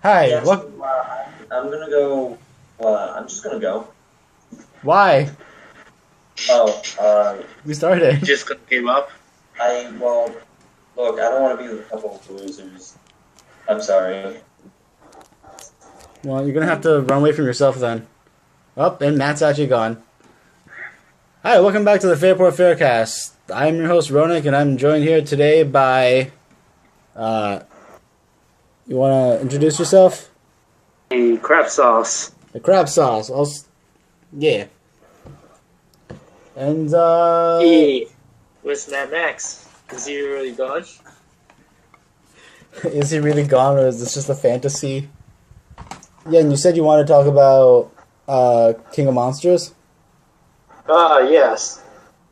Hi, Yeah, what? so, I'm gonna go. I'm just gonna go. Why? Oh, We started. Just gonna give up. look, I don't want to be a couple of losers. I'm sorry. Well, you're gonna have to run away from yourself then. Oh, and Matt's actually gone. Hi, welcome back to the FAIRPORT FAIRCAST. I'm your host, Ronak, and I'm joined here today by... you wanna introduce yourself? A crab sauce. The crab sauce. Yeah. And, Hey, where's Mad Max? Is he really gone? is he really gone, or is this just a fantasy? Yeah, and you said you want to talk about, King of Monsters? Yes.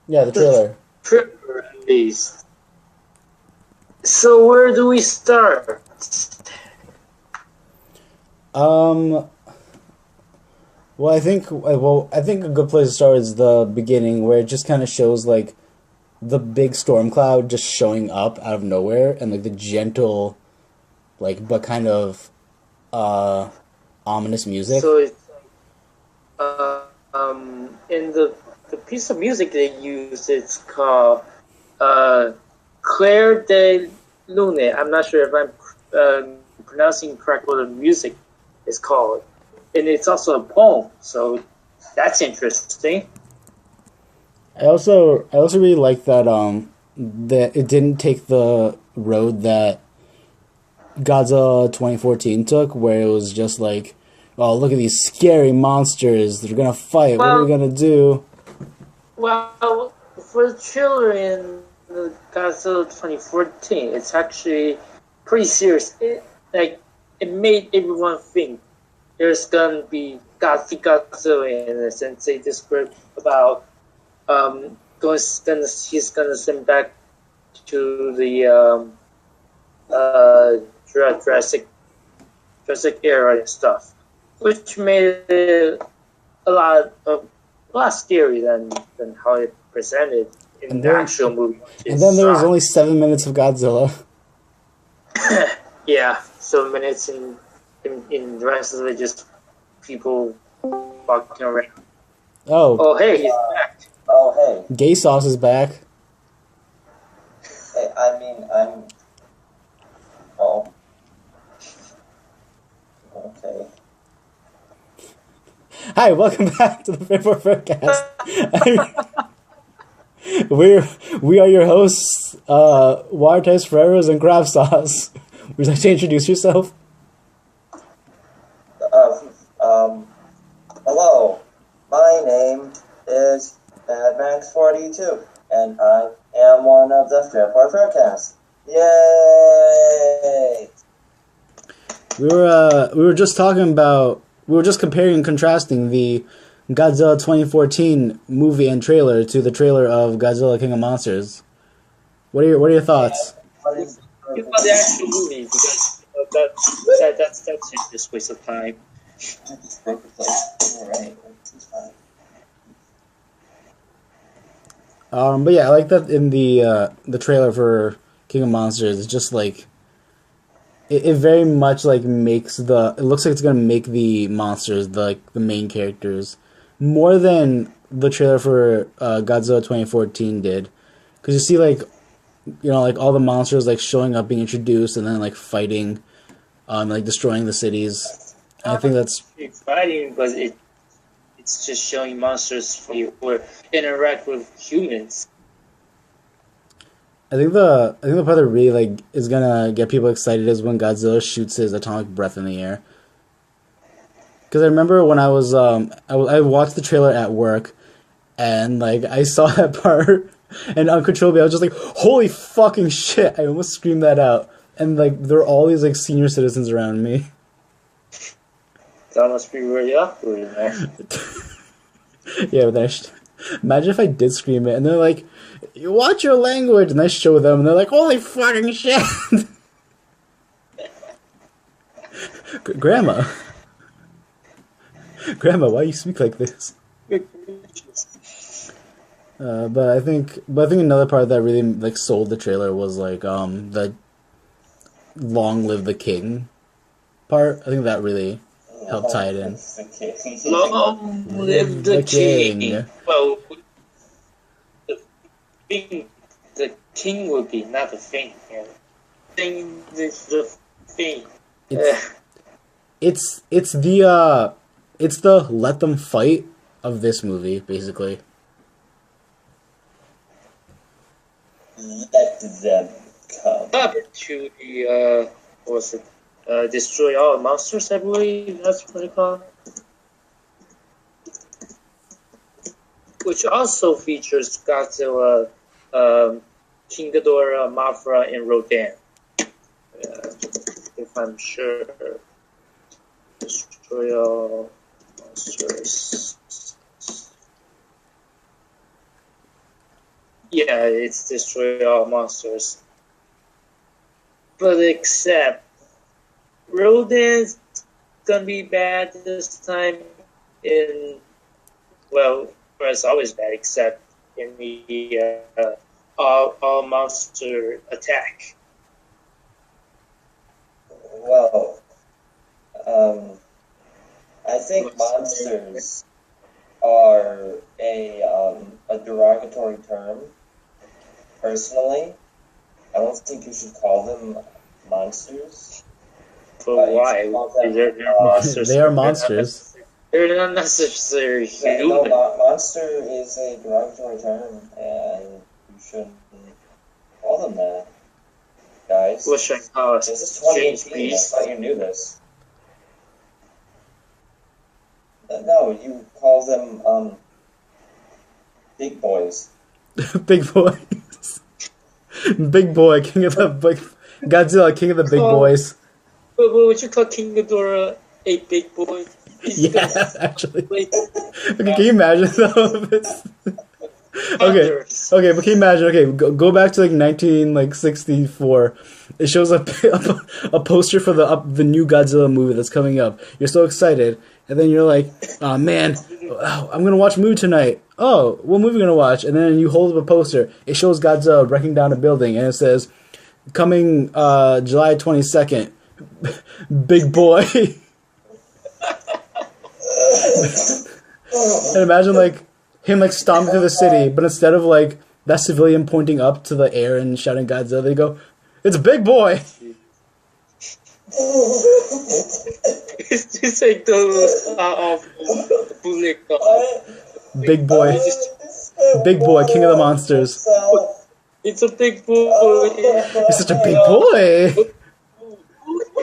Yeah, the trailer. Tripper Beast. So where do we start? Well, I think a good place to start is the beginning, where it just kind of shows like the big storm cloud just showing up out of nowhere, and like the gentle, like but kind of ominous music. So it's in the piece of music they use, it's called Claire de Lune. I'm not sure if I'm pronouncing correct what the music is called, and it's also a poem. So that's interesting. I also really like that that it didn't take the road that Godzilla 2014 took, where it was just like, oh, look at these scary monsters, they're gonna fight, what are we gonna do? Well, for the trailer in the Godzilla 2014, it's actually pretty serious. It made everyone think there's gonna be Godzilla in a sense. They described about he's gonna send back to the Jurassic era and stuff, which made it a lot scary than how it presented in the actual movie. And then there was only 7 minutes of Godzilla. Yeah, 7 minutes, in the rest of it just people walking around. Oh, hey, he's back. Oh, hey. Gay Sauce is back. Hey, I mean, I'm. Oh. Okay. Hi, welcome back to the FAIRPORT FAIRCAST. we are your hosts, Wartes Ferreros and Crab Sauce. Would you like to introduce yourself? Hello. My name is MadMax42, and I am one of the FAIRPORT FAIRCAST. Yay! We were just comparing and contrasting the Godzilla 2014 movie and trailer to the trailer of Godzilla King of Monsters. What are your thoughts? It's not the actual movie because that's just waste of time. But yeah, I like that in the trailer for King of Monsters. It's just like it very much like makes it looks like it's gonna make the monsters the main characters more than the trailer for Godzilla 2014 did, because you see like like all the monsters like showing up, being introduced, and then like fighting, like destroying the cities. I think that's exciting, but it's just showing monsters who interact with humans. I think the part that really like is gonna get people excited is when Godzilla shoots his atomic breath in the air. Because I remember when I was I watched the trailer at work, and like I saw that part, and uncontrollably I was just like, holy fucking shit! I almost screamed that out, and like there were all these like senior citizens around me. That must be really awkward in there. Yeah, but then imagine if I did scream it, and they're like, "You watch your language," and I show them, and they're like, "Holy fucking shit!" Grandma, why you speak like this? But I think another part that really like sold the trailer was like the "Long Live the King" part. I think that really helped tie it in. Long live the king. Well, the king would be not the thing. Yeah. Thing is the thing. It's the let them fight of this movie, basically. Let them come. Up to the what's it? Destroy all monsters, I believe that's what they call it. Which also features Godzilla, King Ghidorah, Mothra, and Rodan. If I'm sure. Destroy all monsters. Yeah, it's Destroy All Monsters. But except Rodan's gonna be bad this time well, it's always bad except in the all monster attack. Well, I think monsters are a derogatory term. Personally, I don't think you should call them monsters. But why? They're monsters. They are monsters. They're not necessarily Yeah, human. no, monster is a derogatory term, and you shouldn't call them that, guys. What should I call it? This is 2018. I thought you knew this. No, you call them big boys. Big boys. Big boy, king of the big Godzilla, king of the big boys. But would you call King Ghidorah a big boy? Yeah, actually. Okay, can you imagine though? If it's... Okay, but can you imagine? Okay, go back to like 1964. It shows a poster for the new Godzilla movie that's coming up. You're so excited, and then you're like, "Oh man, I'm gonna watch a movie tonight." Oh, what movie are you gonna watch? And then you hold up a poster. It shows Godzilla wrecking down a building, and it says, "Coming July 22nd, big boy." And imagine like him like stomping through the city, but instead of like that civilian pointing up to the air and shouting Godzilla, they go, "It's big boy." It's like those bullet. Big boy, big boy, king of the monsters. It's a big boy. He's such a big boy.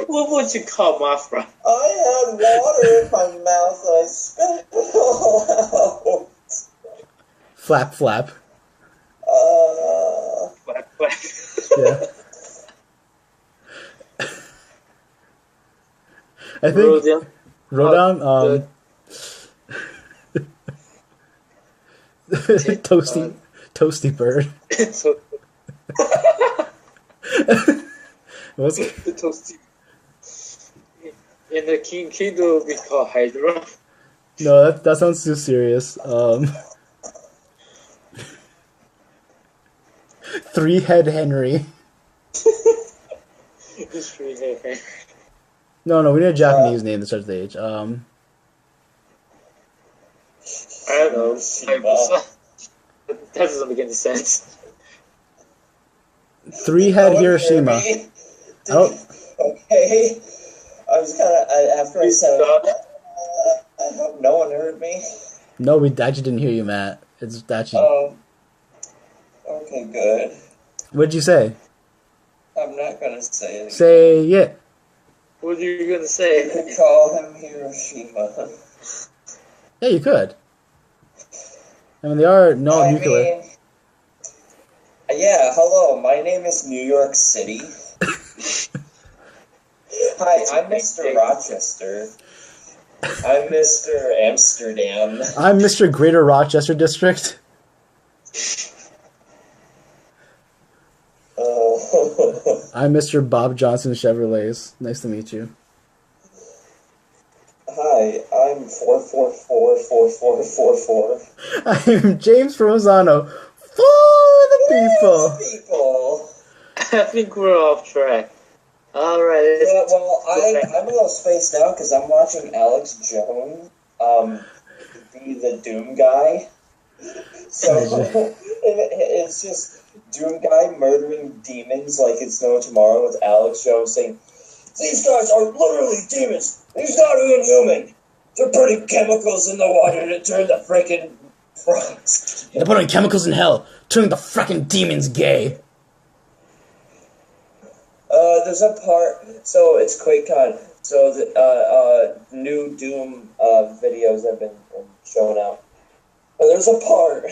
What would you call Mothra? I had water in my mouth and I spit it all out. Flap, flap. Flap, flap. Yeah. I think Rodan. Toasty bird. What's the toasty? And the King Kido will be called Hydra. No, that sounds too serious. Three-head Henry. No, we need a Japanese name that starts with H. I don't know. That doesn't make any sense. Three-head Hiroshima. Okay. I was kind of, after I said it, I hope no one heard me. No, we actually didn't hear you, Matt. It's actually... Okay, good. What'd you say? I'm not going to say it. Say it. What are you going to say? You could call him Hiroshima. Yeah, you could. I mean, they are nuclear. Yeah, hello, my name is New York City. Hi, I'm Mr. Rochester. I'm Mr. Amsterdam. I'm Mr. Greater Rochester District. Oh. I'm Mr. Bob Johnson Chevrolets. Nice to meet you. Hi, I'm 4444444. I'm James Rosano. For the people. I think we're off track. All right. Yeah, well, I'm a little spaced out because I'm watching Alex Jones be the Doom guy. So it's just Doom guy murdering demons like it's no tomorrow with Alex Jones saying, "These guys are literally demons. He's not even human. They're putting chemicals in the water to turn the freaking frogs." They're putting chemicals in hell, turning the frickin' demons gay. There's a part, so it's QuakeCon, so the new Doom videos have been shown out. But there's a part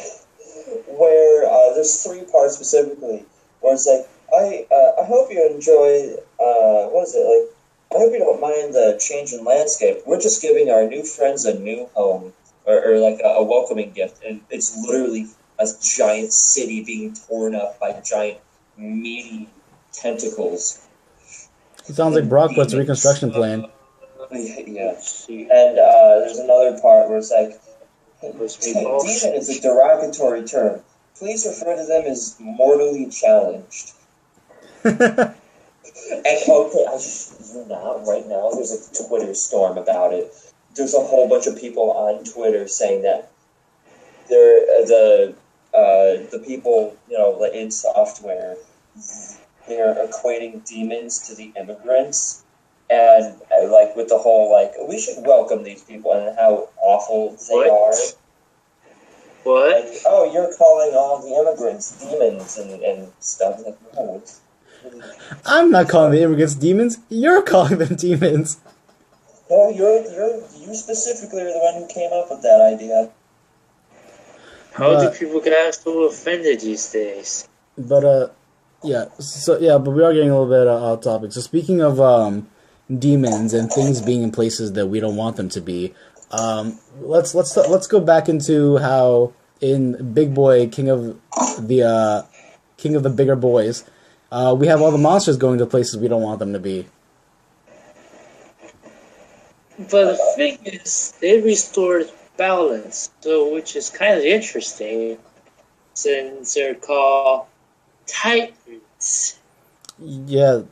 where there's 3 parts specifically where it's like, I hope you enjoy what is it like? I hope you don't mind the change in landscape. We're just giving our new friends a new home, or like a welcoming gift, and it's literally a giant city being torn up by giant meaty tentacles. It sounds like Brockwood's reconstruction plan. Yeah. And there's another part where it's like, demon is a derogatory term. Please refer to them as mortally challenged. And okay, right now, there's a Twitter storm about it. There's a whole bunch of people on Twitter saying that they're the people, in software, they're equating demons to the immigrants, and like with the whole like we should welcome these people and how awful they are. What? Like, oh, you're calling all the immigrants demons and stuff. Like, no, I'm not calling the immigrants demons. You're calling them demons. No, you specifically are the one who came up with that idea. How do people get so offended these days? But but we are getting a little bit off topic. So speaking of demons and things being in places that we don't want them to be, let's go back into how in Big Boy, King of the Bigger Boys, we have all the monsters going to places we don't want them to be. But the thing is, they restored balance, so which is kind of interesting, since they're called Titans. Yeah,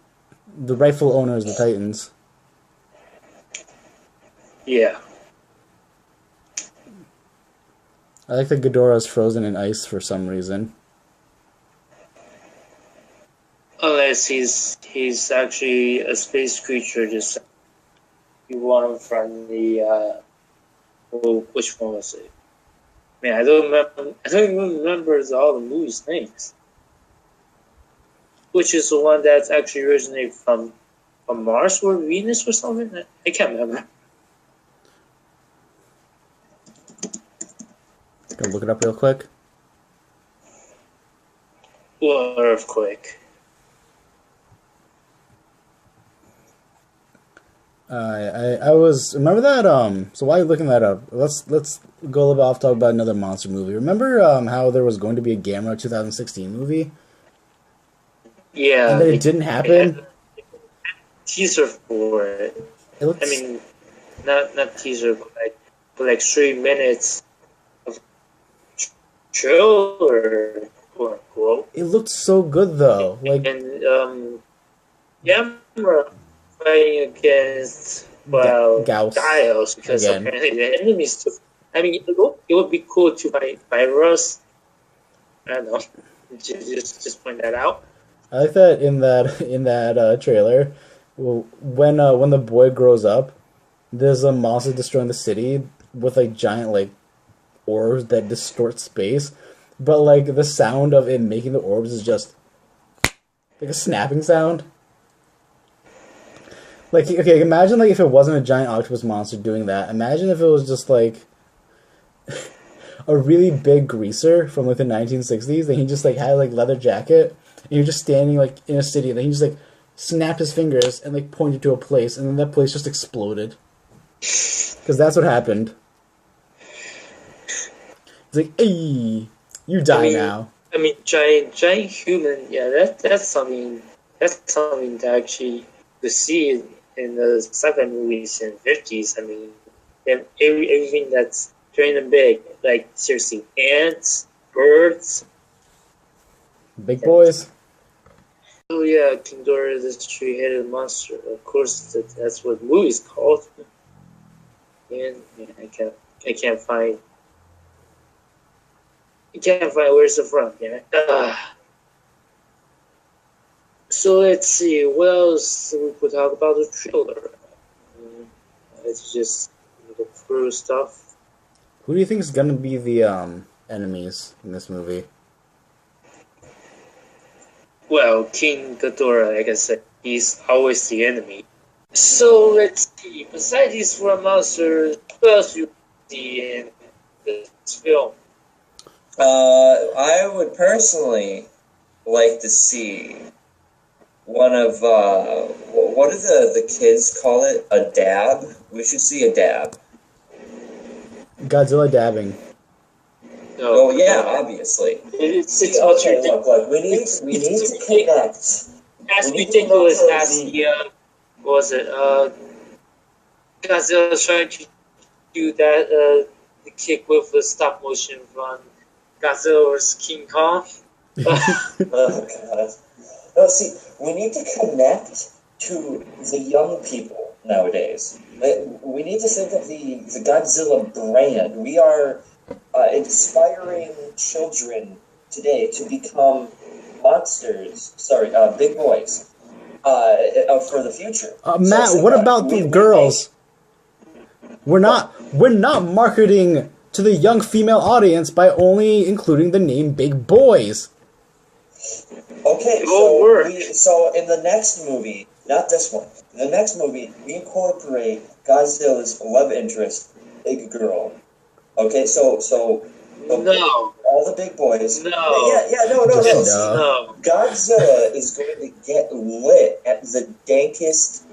the rightful owners, the Titans. Yeah. I like that Ghidorah's frozen in ice for some reason. Unless he's actually a space creature, just you want from the which one was it? Man, I don't even remember all the movies' names. Which is the one that's actually originated from Mars or Venus or something? I can't remember. Gonna look it up real quick. Well, earthquake. I was remember that so while you're looking that up, let's go a little bit off, talk about another monster movie. Remember how there was going to be a Gamera 2016 movie? Yeah. And then it didn't happen? Teaser for it. Looks, I mean, not teaser, but like 3 minutes of trailer, quote unquote. it looked so good though. Like, And Gamera fighting against Gauss, because again. apparently the enemies too. I mean, it would be cool to fight virus. I don't know. Just point that out. I like that in that trailer, when the boy grows up, there's a monster destroying the city with like giant like orbs that distort space, but like the sound of it making the orbs is just like a snapping sound. Like, okay, imagine like if it wasn't a giant octopus monster doing that. Imagine if it was just like a really big greaser from like the 1960s, and he just like had like leather jacket, and you're just standing like in a city, and then he just like snapped his fingers and like pointed to a place, and then that place just exploded. Because that's what happened. It's like, hey, you die now. I mean, giant human. Yeah, that's something that actually you see in the sci-fi movies in the 50s. I mean, everything that's giant and big, like seriously, ants, birds, Big boys. really yeah, King Ghidorah the three-headed monster. Of course, that's what the movie's called. And yeah, I can't find where's it from. Yeah. So let's see. What else we could talk about the trailer? Let's just look through stuff. Who do you think is gonna be the enemies in this movie? Well, King Ghidorah, like I said, he's always the enemy. So let's see. Besides these four monsters, who else you see in this film? I would personally like to see one of what do the kids call it? A dab. We should see a dab. Godzilla dabbing. No, Oh yeah, obviously. It's Okay, look, we need to connect. as ridiculous as the what was it? Godzilla trying to do that the kick with the stop motion from Godzilla vs King Kong. Oh god. No, see, we need to connect to the young people nowadays. We need to think of the Godzilla brand. We are inspiring children today to become monsters. Sorry, big boys. For the future. Matt, what about the girls? We're not marketing to the young female audience by only including the name big boys. Okay, so in the next movie, not this one, in the next movie, we incorporate Godzilla's love interest, Big Girl. Okay, so No. all the big boys. No. No. Godzilla is going to get lit at the dankest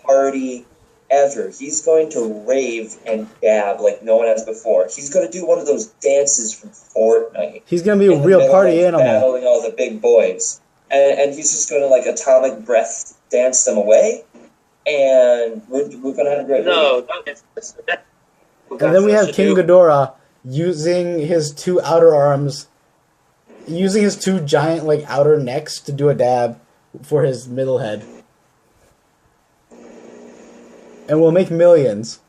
party ever. He's going to rave and dab like no one has before. He's going to do one of those dances from Fortnite. He's gonna be a real party animal. Battling all the big boys. And he's just going to like atomic breath dance them away. And we're going to have a great movie. And then we have King Ghidorah using his two outer arms, using his two giant like outer necks to do a dab for his middle head. And we'll make millions.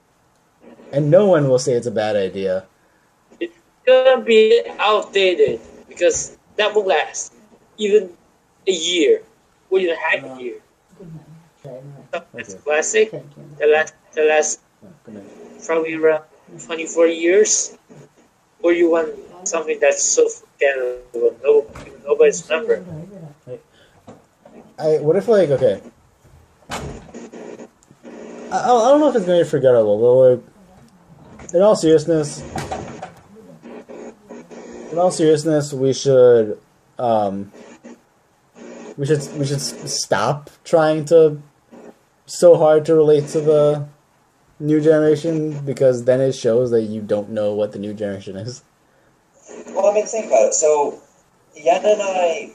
And no one will say it's a bad idea. It's gonna be outdated because that will last even a year, or even half a year. That's classic. The last probably around 24 years. Or you want something that's so forgettable, nobody's remember. What if like okay? I don't know if it's going to be forgettable, but like, in all seriousness, we should stop trying to so hard to relate to the new generation, because then it shows that you don't know what the new generation is. Well, I mean, think about it. So, Yen and I,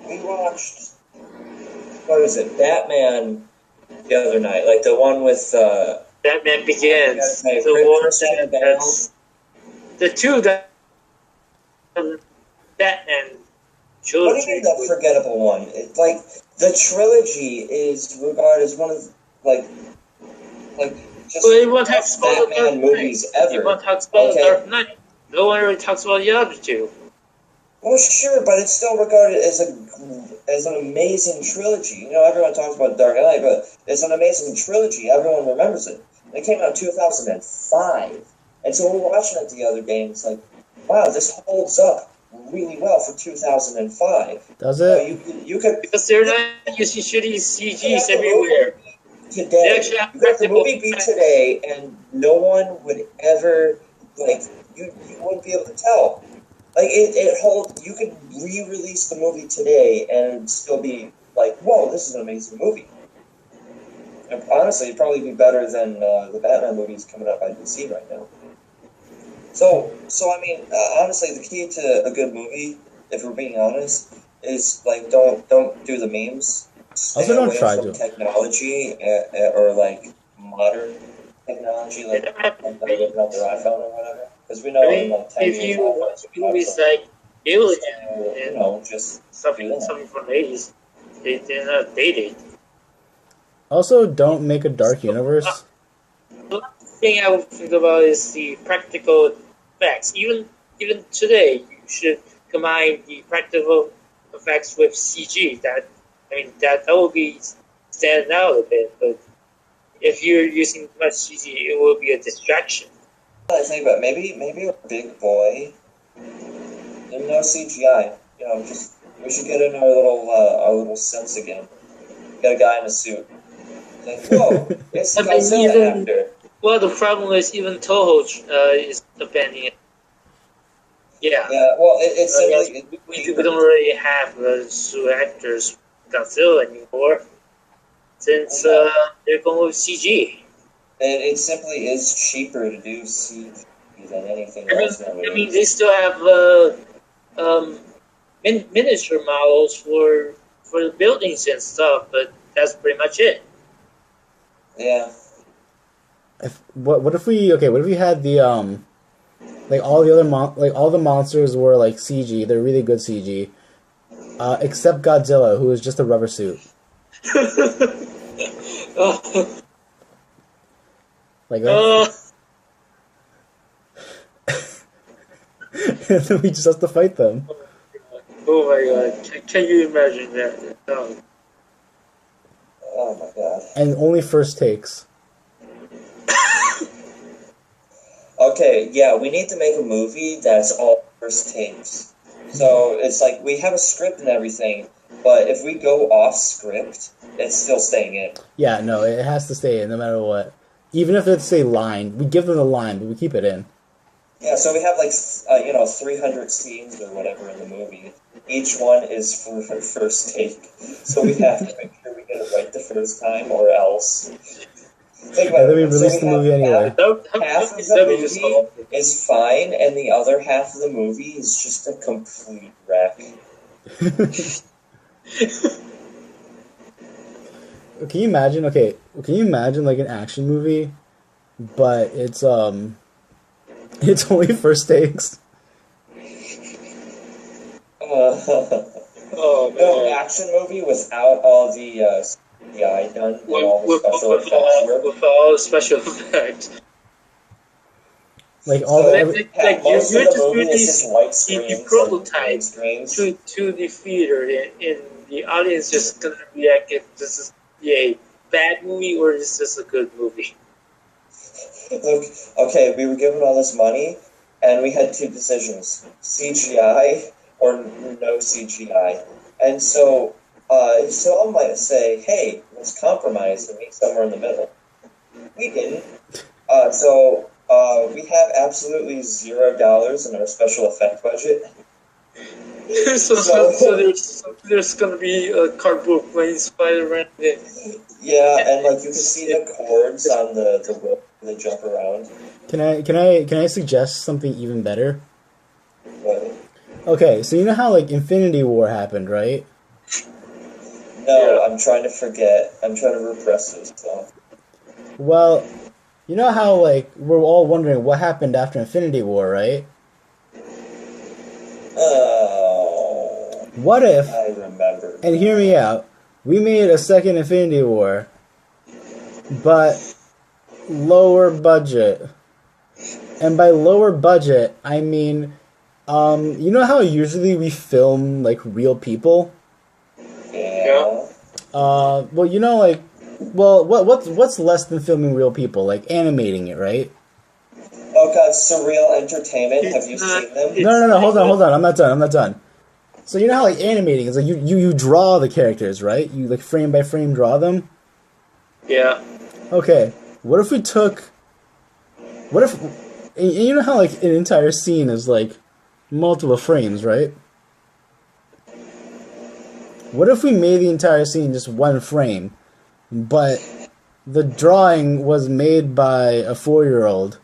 we watched, what is it, Batman the other night, like the one with Batman Begins. The one that's the two that Batman trilogy. What do you mean the forgettable one? It's like the trilogy is regarded as one of just well, everyone talks about Batman movies ever. Everyone talks about the Dark Knight. No one really talks about the other two. Well, sure, but it's still regarded as an amazing trilogy. You know, everyone talks about Dark Knight, but it's an amazing trilogy. Everyone remembers it. It came out in 2005, and so we were watching it the other day, and it's like, wow, this holds up really well for 2005. Does it? You could because they're not using shitty CGs everywhere. Today, you got the movie be today, and no one would ever you wouldn't be able to tell. Like it holds. You could re-release the movie today and still be like, "Whoa, this is an amazing movie." And honestly, it'd probably be better than the Batman movies coming out by DC right now. So I mean, honestly, the key to a good movie, if we're being honest, is like don't do the memes. Also, don't try to technology or like modern technology, like looking up their iPhone or whatever. Because we know in like 10 if years, you watch movies like Alien You and know, just something do that. from the 80s. They did not date it. Also, don't make a dark universe. The thing I would think about is the practical effects. Even today, you should combine the practical effects with CG. That will be standing out a bit. But if you're using too much CG, it will be a distraction. I think about maybe a big boy. There's no CGI. You know, just we should get in our little sets again. Get a guy in a suit. Like, whoa, it's the Godzilla actor. Well, the problem is even Toho is abandoning it. Yeah. Yeah. Well, it's simply we don't really have suit actors Godzilla anymore since they're going with CG. And it simply is cheaper to do CG than anything else nowadays. I mean, they still have miniature models for the buildings and stuff, but that's pretty much it. Yeah. What if we had the like all the other all the monsters were like CG, they're really good CG, except Godzilla, who is just a rubber suit. Like that. And then we just have to fight them. Oh my god! Can you imagine that? No. Oh my god. And only first takes. Okay, yeah, we need to make a movie that's all first takes. So it's like we have a script and everything, but if we go off script, it's still staying in. Yeah, no, it has to stay in no matter what. Even if it's a line, we give them the line, but we keep it in. Yeah, so we have 300 scenes or whatever in the movie. Each one is for first take, so we have to make sure we get it right the first time, or else. Think about And then we it. release the movie anyway. Half of the movie is fine, and the other half of the movie is just a complete wreck. Can you imagine? Okay, can you imagine like an action movie, but it's only first takes. No, action movie without all the CGI done and all the special effects. With all the special effects. Like all So, the You're most of the just movie is release just white the screens, prototype screens. to the theater, and the audience just gonna react if this is a bad movie or is this a good movie. Look, okay, we were given all this money, and we had two decisions: CGI or no CGI. And so, some might say, "Hey, let's compromise and meet somewhere in the middle." We didn't. We have absolutely $0 in our special effect budget. so there's gonna be a cardboard plane Spider-Man. Yeah, and like you can see the cords on the rope when they jump around. Can I suggest something even better? But, Okay, so you know how like Infinity War happened, right? no, Yeah. I'm trying to forget. I'm trying to repress this stuff. Well, you know how like we're all wondering what happened after Infinity War, right? Oh, What if, I remember. and hear me out, we made a second Infinity War, but lower budget. And by lower budget, I mean, you know how usually we film like real people? Yeah. Well, you know, like, well, what's less than filming real people? Like animating it, right? Oh god, Surreal Entertainment. Have you seen them? No, hold on, I'm not done. So you know how like animating is like you draw the characters, right? You like frame by frame draw them. Yeah. Okay, what if and you know how like an entire scene is like multiple frames, right? What if we made the entire scene just one frame, but the drawing was made by a 4-year-old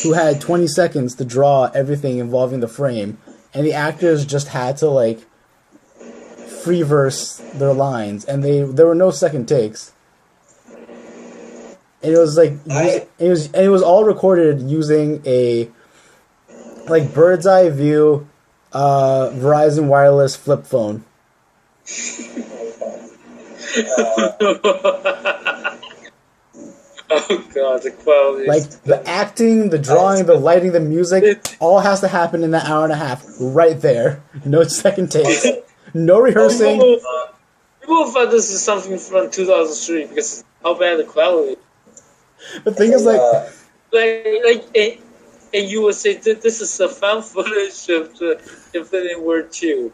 who had 20 seconds to draw everything involving the frame, and the actors just had to like free verse their lines, and there were no second takes. And it was like it was all recorded using a like bird's eye view Verizon wireless flip phone. Oh god, the quality. Like the acting, the drawing, the lighting, the music, all has to happen in that hour and a half, right there. No second takes, no rehearsing. People thought this is something from 2003 because how bad the quality. The thing is, like, and you would say that this is the found footage of the Infinity War 2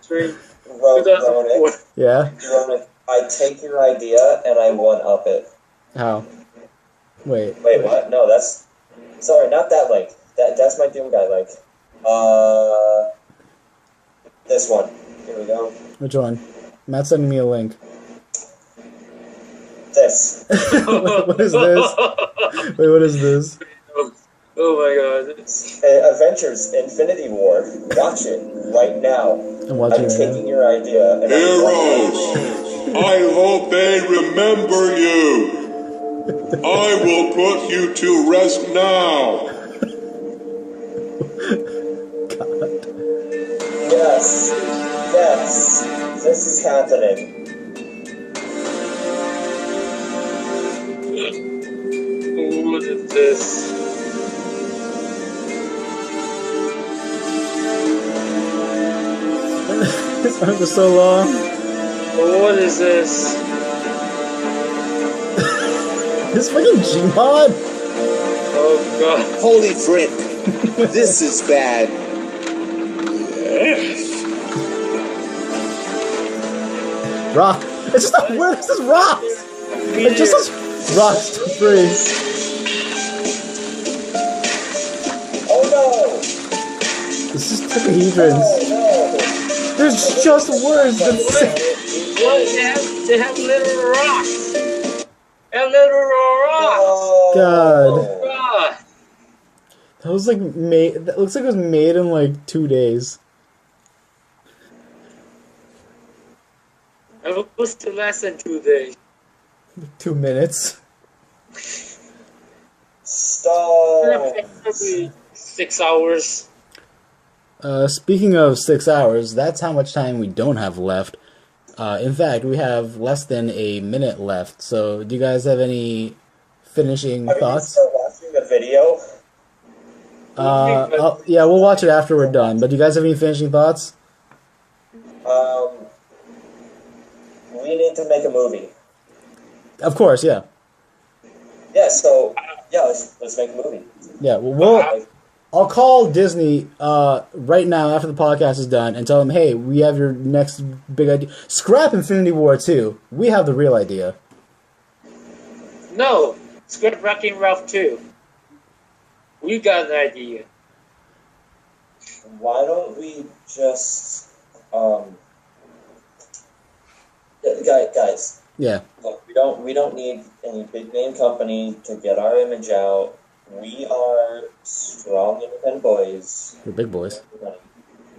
during 2004. yeah. Ronan, I take your idea and I one-up it. How? Wait, what? No, that's... Sorry, not that link. That's my Doom Guy link. This one. Here we go. which one? Matt's sending me a link. This. What is this? Wait, what is this? Oh my god. Avengers Infinity War. Watch it right now. I'm taking your idea and Heroes, I hope they remember you. I will put you to rest now. God. Yes. This is happening. What is this? This one was so long. What is this? This fucking Gmod? Oh god. Holy frick. This is bad. Yes. Rock. It's just not where this is rocks. It just says rocks to free. Oh no! This is tetrahedrons. Oh no! There's just words that say. What? They have little rocks. And little rocks. Oh, God. God. That was like made. That looks like it was made in like 2 days. I was to less than 2 days. 2 minutes. Stop! Probably 6 hours. Speaking of 6 hours, that's how much time we don't have left. In fact, we have less than a minute left. So, do you guys have any finishing Are you thoughts? still watching the video? Yeah, we'll watch it after we're done. But do you guys have any finishing thoughts? We need to make a movie. Of course, yeah. Yeah, so let's make a movie. Yeah, well, I'll call Disney right now after the podcast is done and tell them, hey, we have your next big idea. Scrap Infinity War 2. We have the real idea. No, scrap Wreck-It Ralph 2. We got an idea. Why don't we just guys? Yeah. Look, we don't need any big name company to get our image out. We are strong, independent boys. We're big boys.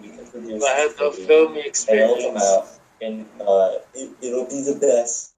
We can produce. I have no film Bail them experience. out, and it'll be the best.